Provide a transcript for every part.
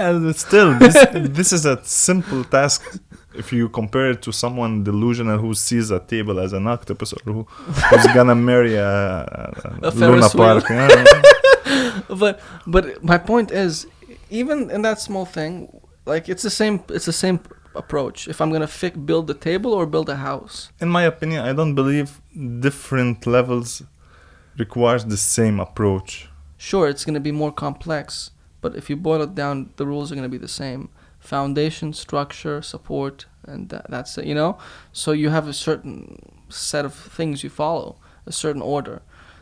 Yeah, still, this is a simple task if you compare it to someone delusional who sees a table as an octopus, or who's gonna marry a Luna Ferris wheel. Park. Yeah. But my point is, even in that small thing, like it's the same approach. If I'm gonna build a table or build a house. In my opinion, I don't believe different levels requires the same approach. Sure, it's gonna be more complex, but if you boil it down, the rules are gonna be the same. Foundation, structure, support, and that's it, So you have a certain set of things you follow, a certain order.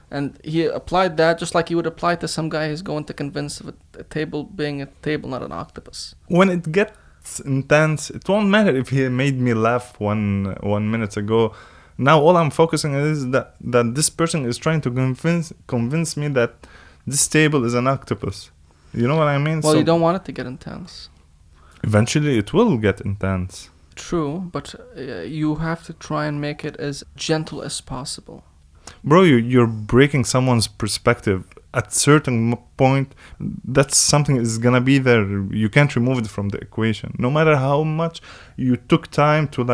And he applied that just like he would apply to some guy who's going to convince of a table being a table, not an octopus. When it gets intense, it won't matter if he made me laugh one minute ago. Now all I'm focusing on is that this person is trying to convince me that this table is an octopus. You know what I mean? Well, you don't want it to get intense. Eventually it will get intense. True, but you have to try and make it as gentle as possible. Bro, you're breaking someone's perspective. At certain point, that's something is gonna be there. You can't remove it from the equation. No matter how much you took time to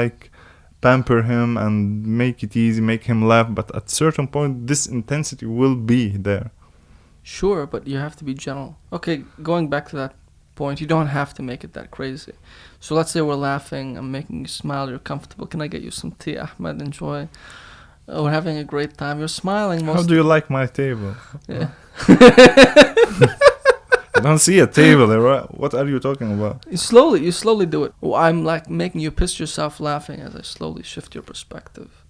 pamper him and make it easy, make him laugh, but at certain point, this intensity will be there. Sure, but you have to be gentle. Okay, going back to that point, you don't have to make it that crazy. So let's say we're laughing, I'm making you smile, you're comfortable. Can I get you some tea, Ahmed? Enjoy. We're having a great time. You're smiling. How do you like my table? Yeah. I don't see a table there. What are you talking about? You slowly do it. I'm making you piss yourself laughing as I slowly shift your perspective.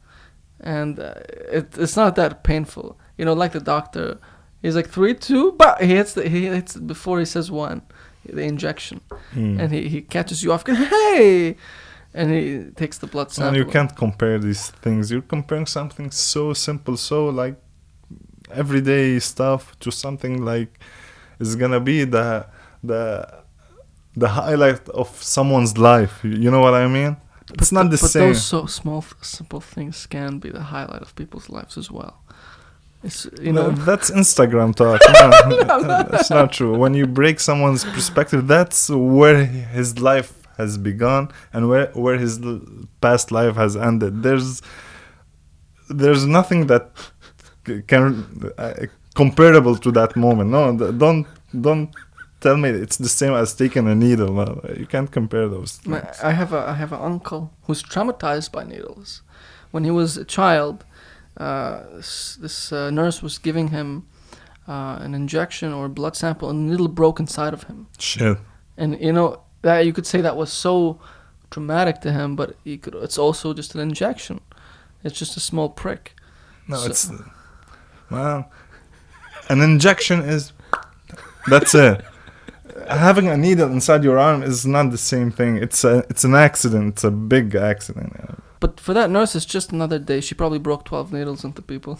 And it's not that painful. Like the doctor, he's like 3, 2, but he hits it before he says 1, the injection. And he catches you off, hey! And he takes the blood sample. And you can't compare these things. You're comparing something so simple, so everyday stuff to something is gonna be the highlight of someone's life. You know what I mean? It's not the same. But those so small, simple things can be the highlight of people's lives as well. It's that's Instagram talk. No, that's not true. When you break someone's perspective, that's where his life has begun and where his past life has ended. There's nothing that can comparable to that moment. No, don't tell me it's the same as taking a needle. No, you can't compare those things. I have an uncle who's traumatized by needles. When he was a child, this nurse was giving him an injection or a blood sample, and a needle broke inside of him. Shit. And that you could say that was so traumatic to him, but it's also just an injection. It's just a small prick. No, an injection is, that's it. Having a needle inside your arm is not the same thing. It's an accident. It's a big accident. Yeah. But for that nurse, it's just another day. She probably broke 12 needles into people.